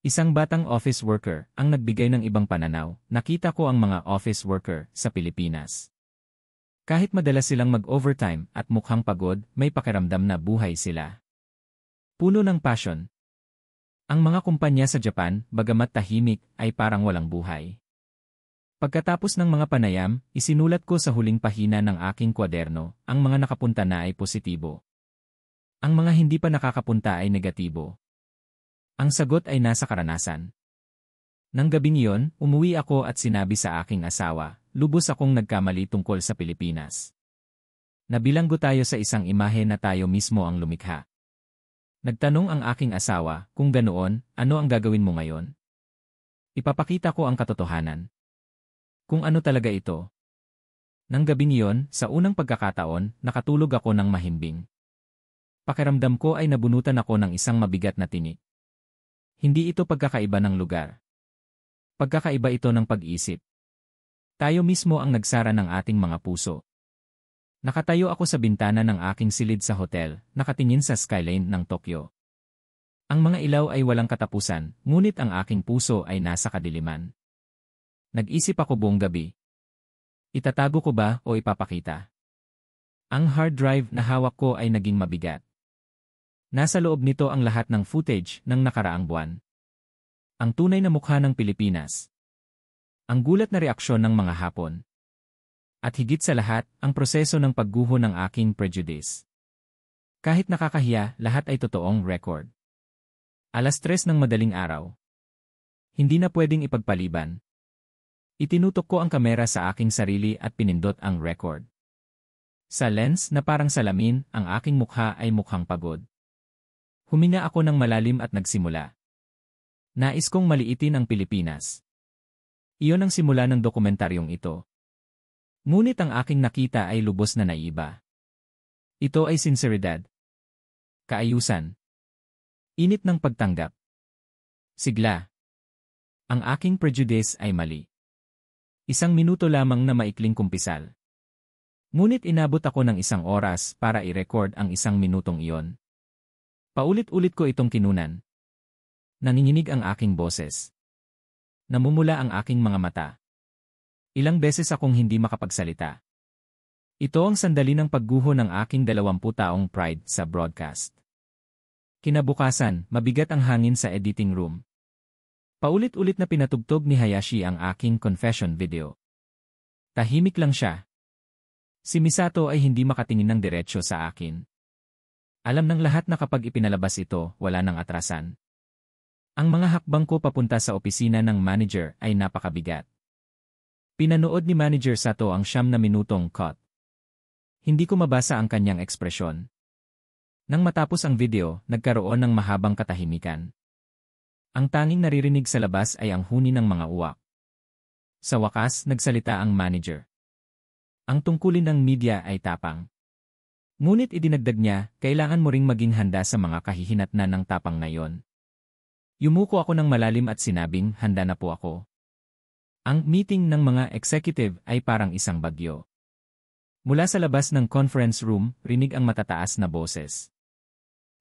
Isang batang office worker ang nagbigay ng ibang pananaw, nakita ko ang mga office worker sa Pilipinas. Kahit madalas silang mag-overtime at mukhang pagod, may pakiramdam na buhay sila. Puno ng passion. Ang mga kumpanya sa Japan, bagamat tahimik, ay parang walang buhay. Pagkatapos ng mga panayam, isinulat ko sa huling pahina ng aking kwaderno, ang mga nakapunta na ay positibo. Ang mga hindi pa nakakapunta ay negatibo. Ang sagot ay nasa karanasan. Nang gabing iyon, umuwi ako at sinabi sa aking asawa, lubos akong nagkamali tungkol sa Pilipinas. Nabilanggo tayo sa isang imahe na tayo mismo ang lumikha. Nagtanong ang aking asawa, kung ganoon, ano ang gagawin mo ngayon? Ipapakita ko ang katotohanan. Kung ano talaga ito. Nang gabing iyon, sa unang pagkakataon, nakatulog ako ng mahimbing. Pakiramdam ko ay nabunutan ako ng isang mabigat na tinik. Hindi ito pagkakaiba ng lugar. Pagkakaiba ito ng pag-isip. Tayo mismo ang nagsara ng ating mga puso. Nakatayo ako sa bintana ng aking silid sa hotel, nakatingin sa skyline ng Tokyo. Ang mga ilaw ay walang katapusan, ngunit ang aking puso ay nasa kadiliman. Nag-isip ako buong gabi. Itatago ko ba o ipapakita? Ang hard drive na hawak ko ay naging mabigat. Nasa loob nito ang lahat ng footage ng nakaraang buwan. Ang tunay na mukha ng Pilipinas. Ang gulat na reaksyon ng mga Hapon. At higit sa lahat, ang proseso ng pagguho ng aking prejudice. Kahit nakakahiya, lahat ay totoong record. 3:00 ng madaling araw. Hindi na pwedeng ipagpaliban. Itinutok ko ang kamera sa aking sarili at pinindot ang record. Sa lens na parang salamin, ang aking mukha ay mukhang pagod. Huminga ako ng malalim at nagsimula. Nais kong maliitin ang Pilipinas. Iyon ang simula ng dokumentaryong ito. Ngunit ang aking nakita ay lubos na naiba. Ito ay sinseridad. Kaayusan. Init ng pagtanggap. Sigla. Ang aking prejudice ay mali. 1 minuto lamang na maikling kumpisal. Ngunit inabot ako ng 1 oras para i-record ang 1 minutong iyon. Paulit-ulit ko itong kinunan. Nanginginig ang aking boses. Namumula ang aking mga mata. Ilang beses akong hindi makapagsalita. Ito ang sandali ng pagguho ng aking 20 taong pride sa broadcast. Kinabukasan, mabigat ang hangin sa editing room. Paulit-ulit na pinatugtog ni Hayashi ang aking confession video. Tahimik lang siya. Si Misato ay hindi makatingin ng diretsyo sa akin. Alam ng lahat na kapag ipinalabas ito, wala nang atrasan. Ang mga hakbang ko papunta sa opisina ng manager ay napakabigat. Pinanood ni Manager Sato ang 9 minutong cut. Hindi ko mabasa ang kanyang ekspresyon. Nang matapos ang video, nagkaroon ng mahabang katahimikan. Ang tanging naririnig sa labas ay ang huni ng mga uwak. Sa wakas, nagsalita ang manager. Ang tungkulin ng media ay tapang. Ngunit idinagdag niya, kailangan mo ring maging handa sa mga kahihinatnan ng tapang na yon. Yumuko ako ng malalim at sinabing, handa na po ako. Ang meeting ng mga executive ay parang isang bagyo. Mula sa labas ng conference room, rinig ang matataas na boses.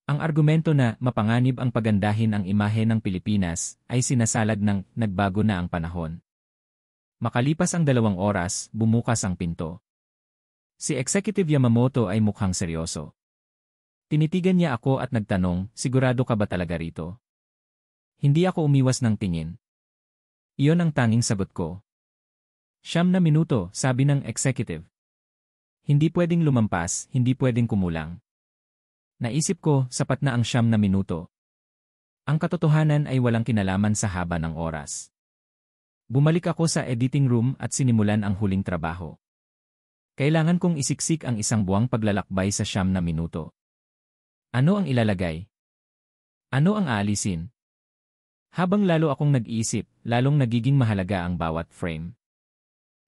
Ang argumento na mapanganib ang pagandahin ang imahe ng Pilipinas ay sinasalag ng nagbago na ang panahon. Makalipas ang 2 oras, bumukas ang pinto. Si Executive Yamamoto ay mukhang seryoso. Tinitigan niya ako at nagtanong, sigurado ka ba talaga rito? Hindi ako umiwas ng tingin. Iyon ang tanging sagot ko. 9 minuto, sabi ng executive. Hindi pwedeng lumampas, hindi pwedeng kumulang. Naisip ko, sapat na ang 9 minuto. Ang katotohanan ay walang kinalaman sa haba ng oras. Bumalik ako sa editing room at sinimulan ang huling trabaho. Kailangan kong isiksik ang 1 buwang paglalakbay sa 9 minuto. Ano ang ilalagay? Ano ang aalisin? Habang lalo akong nag-iisip, lalong nagiging mahalaga ang bawat frame.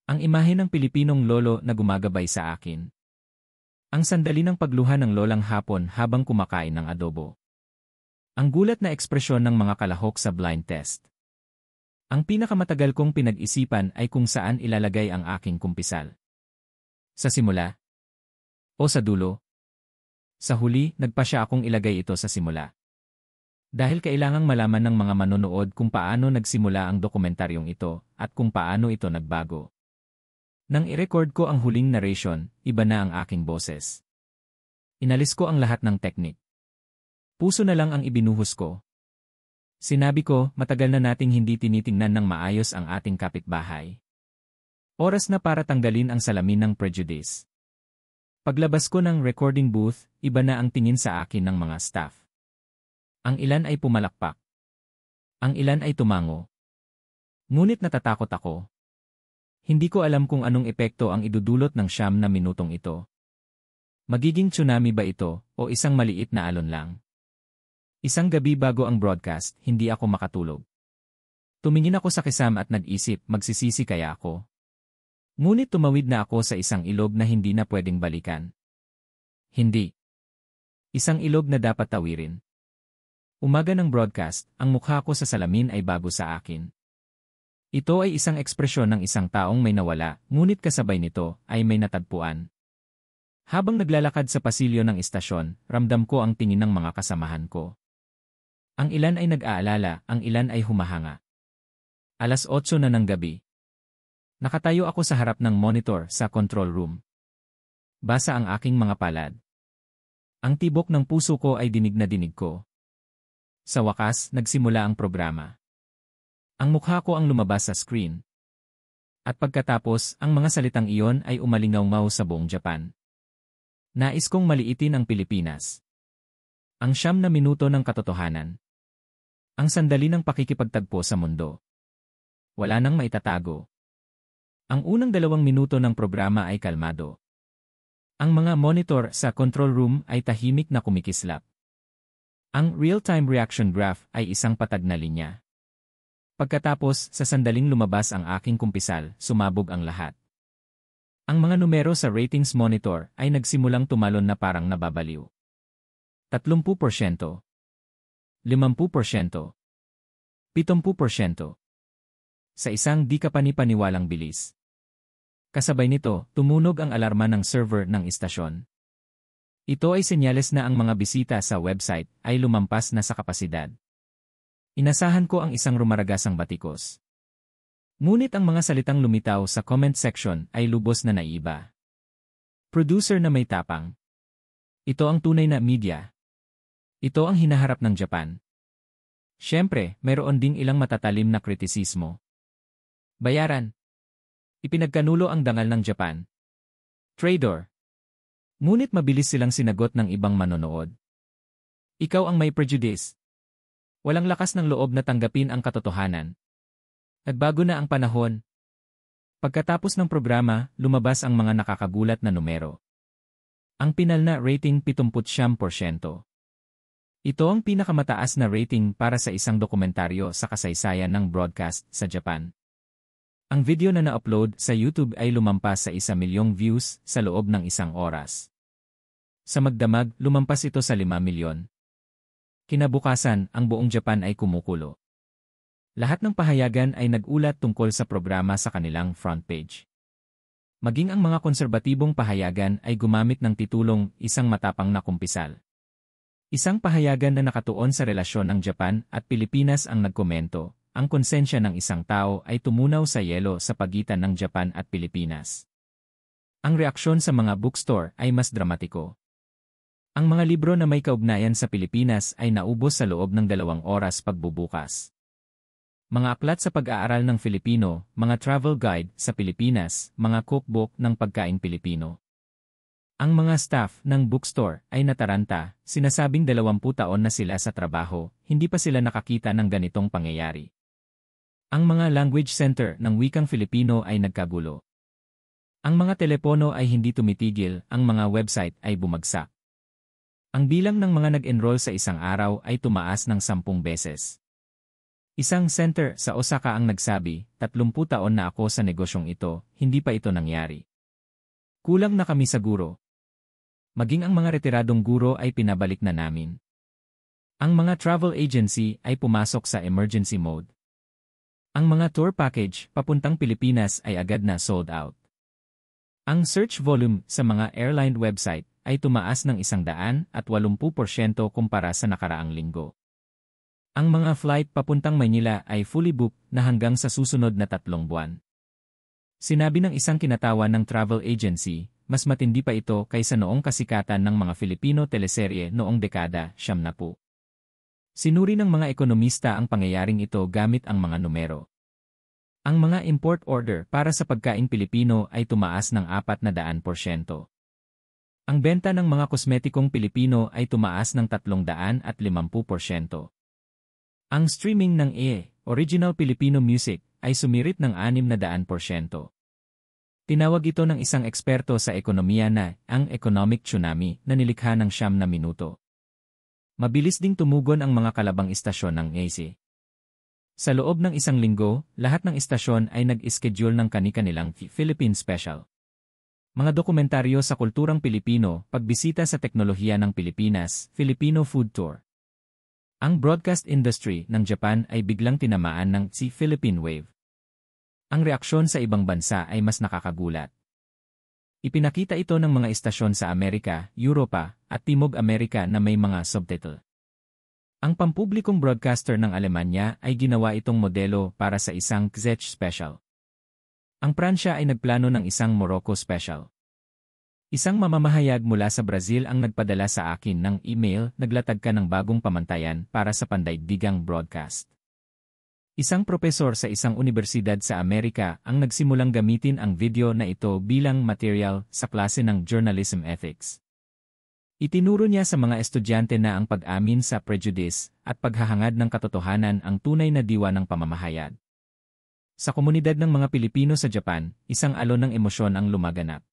Ang imahe ng Pilipinong lolo na gumagabay sa akin. Ang sandali ng pagluha ng lolang Hapon habang kumakain ng adobo. Ang gulat na ekspresyon ng mga kalahok sa blind test. Ang pinakamatagal kong pinag-isipan ay kung saan ilalagay ang aking kumpisal. Sa simula? O sa dulo? Sa huli, nagpasya akong ilagay ito sa simula. Dahil kailangang malaman ng mga manonood kung paano nagsimula ang dokumentaryong ito at kung paano ito nagbago. Nang i-record ko ang huling narration, iba na ang aking boses. Inalis ko ang lahat ng teknik. Puso na lang ang ibinuhos ko. Sinabi ko, matagal na nating hindi tinitingnan ng maayos ang ating kapitbahay. Oras na para tanggalin ang salamin ng prejudice. Paglabas ko ng recording booth, iba na ang tingin sa akin ng mga staff. Ang ilan ay pumalakpak. Ang ilan ay tumango. Ngunit natatakot ako. Hindi ko alam kung anong epekto ang idudulot ng 9 minutong ito. Magiging tsunami ba ito o isang maliit na alon lang? Isang gabi bago ang broadcast, hindi ako makatulog. Tumingin ako sa kisam at nag-isip, magsisisi kaya ako. Ngunit tumawid na ako sa isang ilog na hindi na pwedeng balikan. Hindi. Isang ilog na dapat tawirin. Umaga ng broadcast, ang mukha ko sa salamin ay bago sa akin. Ito ay isang ekspresyon ng isang taong may nawala, ngunit kasabay nito ay may natagpuan. Habang naglalakad sa pasilyo ng istasyon, ramdam ko ang tingin ng mga kasamahan ko. Ang ilan ay nag-aalala, ang ilan ay humahanga. 8:00 na ng gabi. Nakatayo ako sa harap ng monitor sa control room. Basa ang aking mga palad. Ang tibok ng puso ko ay dinig na dinig ko. Sa wakas, nagsimula ang programa. Ang mukha ko ang lumabas sa screen. At pagkatapos, ang mga salitang iyon ay umalingaw-ngaw sa buong Japan. Nais kong maliitin ang Pilipinas. Ang 9 na minuto ng katotohanan. Ang sandali ng pakikipagtagpo sa mundo. Wala nang maitatago. Ang unang 2 minuto ng programa ay kalmado. Ang mga monitor sa control room ay tahimik na kumikislap. Ang real-time reaction graph ay isang patag na linya. Pagkatapos, sa sandaling lumabas ang aking kumpisal, sumabog ang lahat. Ang mga numero sa ratings monitor ay nagsimulang tumalon na parang nababaliw. 30%, 50%, 70%. Sa isang di kapanipaniwalang bilis. Kasabay nito, tumunog ang alarma ng server ng istasyon. Ito ay senyales na ang mga bisita sa website ay lumampas na sa kapasidad. Inasahan ko ang isang rumaragasang batikos. Ngunit ang mga salitang lumitaw sa comment section ay lubos na naiiba. Producer na may tapang. Ito ang tunay na media. Ito ang hinaharap ng Japan. Siyempre, mayroon ding ilang matatalim na kritisismo. Bayaran. Ipinagkanulo ang dangal ng Japan. Trader. Ngunit mabilis silang sinagot ng ibang manonood. Ikaw ang may prejudice. Walang lakas ng loob na tanggapin ang katotohanan. Nagbago na ang panahon. Pagkatapos ng programa, lumabas ang mga nakakagulat na numero. Ang pinal na rating 79%. Ito ang pinakamataas na rating para sa isang dokumentaryo sa kasaysayan ng broadcast sa Japan. Ang video na na-upload sa YouTube ay lumampas sa 1 milyong views sa loob ng 1 oras. Sa magdamag, lumampas ito sa 5 milyon. Kinabukasan, ang buong Japan ay kumukulo. Lahat ng pahayagan ay nag-ulat tungkol sa programa sa kanilang front page. Maging ang mga konserbatibong pahayagan ay gumamit ng titulong isang matapang na kumpisal. Isang pahayagan na nakatuon sa relasyon ng Japan at Pilipinas ang nagkomento, ang konsensya ng isang tao ay tumunaw sa yelo sa pagitan ng Japan at Pilipinas. Ang reaksyon sa mga bookstore ay mas dramatiko. Ang mga libro na may kaugnayan sa Pilipinas ay naubos sa loob ng 2 oras pagbubukas. Mga aklat sa pag-aaral ng Filipino, mga travel guide sa Pilipinas, mga cookbook ng pagkain Pilipino. Ang mga staff ng bookstore ay nataranta, sinasabing 20 taon na sila sa trabaho, hindi pa sila nakakita ng ganitong pangyayari. Ang mga language center ng wikang Filipino ay nagkagulo. Ang mga telepono ay hindi tumitigil, ang mga website ay bumagsak. Ang bilang ng mga nag-enroll sa isang araw ay tumaas ng 10 beses. Isang center sa Osaka ang nagsabi, 30 taon na ako sa negosyong ito, hindi pa ito nangyari. Kulang na kami sa guro. Maging ang mga retiradong guro ay pinabalik na namin. Ang mga travel agency ay pumasok sa emergency mode. Ang mga tour package papuntang Pilipinas ay agad na sold out. Ang search volume sa mga airline website ay tumaas ng 180% kumpara sa nakaraang linggo. Ang mga flight papuntang Maynila ay fully booked na hanggang sa susunod na 3 buwan. Sinabi ng isang kinatawan ng travel agency, mas matindi pa ito kaysa noong kasikatan ng mga Filipino teleserye noong dekada 90. Sinuri ng mga ekonomista ang pangyayaring ito gamit ang mga numero. Ang mga import order para sa pagkain Pilipino ay tumaas ng 400%. Ang benta ng mga kosmetikong Pilipino ay tumaas ng 350%. Ang streaming ng original Filipino music, ay sumirit ng 600%. Tinawag ito ng isang eksperto sa ekonomiya na ang economic tsunami na nilikha ng 9 na minuto. Mabilis ding tumugon ang mga kalabang istasyon ng AC. Sa loob ng 1 linggo, lahat ng istasyon ay nag-schedule ng kani-kanilang Philippine Special. Mga dokumentaryo sa kulturang Pilipino, pagbisita sa teknolohiya ng Pilipinas, Filipino Food Tour. Ang broadcast industry ng Japan ay biglang tinamaan ng Philippine Wave. Ang reaksyon sa ibang bansa ay mas nakakagulat. Ipinakita ito ng mga istasyon sa Amerika, Europa, at Timog Amerika na may mga subtitle. Ang pampublikong broadcaster ng Alemanya ay ginawa itong modelo para sa isang Czech special. Ang Pransya ay nagplano ng isang Morocco special. Isang mamamahayag mula sa Brazil ang nagpadala sa akin ng email, naglatag ka ng bagong pamantayan para sa pandaigdigang broadcast. Isang propesor sa isang unibersidad sa Amerika ang nagsimulang gamitin ang video na ito bilang material sa klase ng journalism ethics. Itinuro niya sa mga estudyante na ang pag-amin sa prejudice at paghahangad ng katotohanan ang tunay na diwa ng pamamahayag. Sa komunidad ng mga Pilipino sa Japan, isang alon ng emosyon ang lumaganap.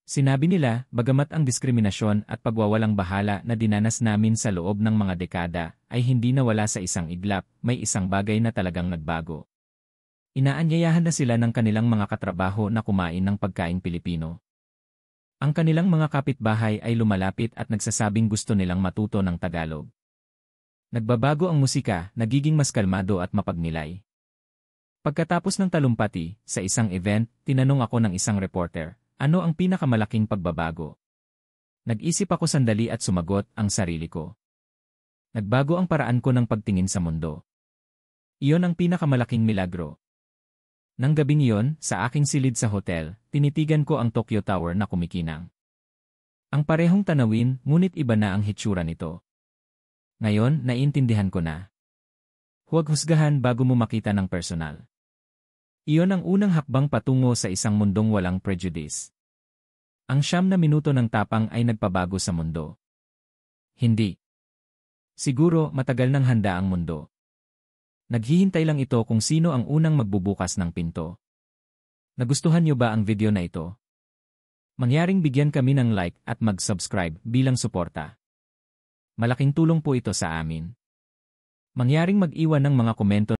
Sinabi nila, bagamat ang diskriminasyon at pagwawalang bahala na dinanas namin sa loob ng mga dekada ay hindi nawala sa isang iglap, may isang bagay na talagang nagbago. Inaanyayahan na sila ng kanilang mga katrabaho na kumain ng pagkaing Pilipino. Ang kanilang mga kapitbahay ay lumalapit at nagsasabing gusto nilang matuto ng Tagalog. Nagbabago ang musika, nagiging mas kalmado at mapagnilay. Pagkatapos ng talumpati, sa isang event, tinanong ako ng isang reporter, ano ang pinakamalaking pagbabago? Nag-isip ako sandali at sumagot ang sarili ko. Nagbago ang paraan ko ng pagtingin sa mundo. Iyon ang pinakamalaking milagro. Nang gabing iyon, sa aking silid sa hotel, tinitigan ko ang Tokyo Tower na kumikinang. Ang parehong tanawin, ngunit iba na ang hitsura nito. Ngayon, naiintindihan ko na. Huwag husgahan bago mo makita ng personal. Iyon ang unang hakbang patungo sa isang mundong walang prejudice. Ang 9 na minuto ng tapang ay nagpabago sa mundo. Hindi. Siguro matagal nang handa ang mundo. Naghihintay lang ito kung sino ang unang magbubukas ng pinto. Nagustuhan niyo ba ang video na ito? Mangyaring bigyan kami ng like at mag-subscribe bilang suporta. Malaking tulong po ito sa amin. Mangyaring mag-iwan ng mga komento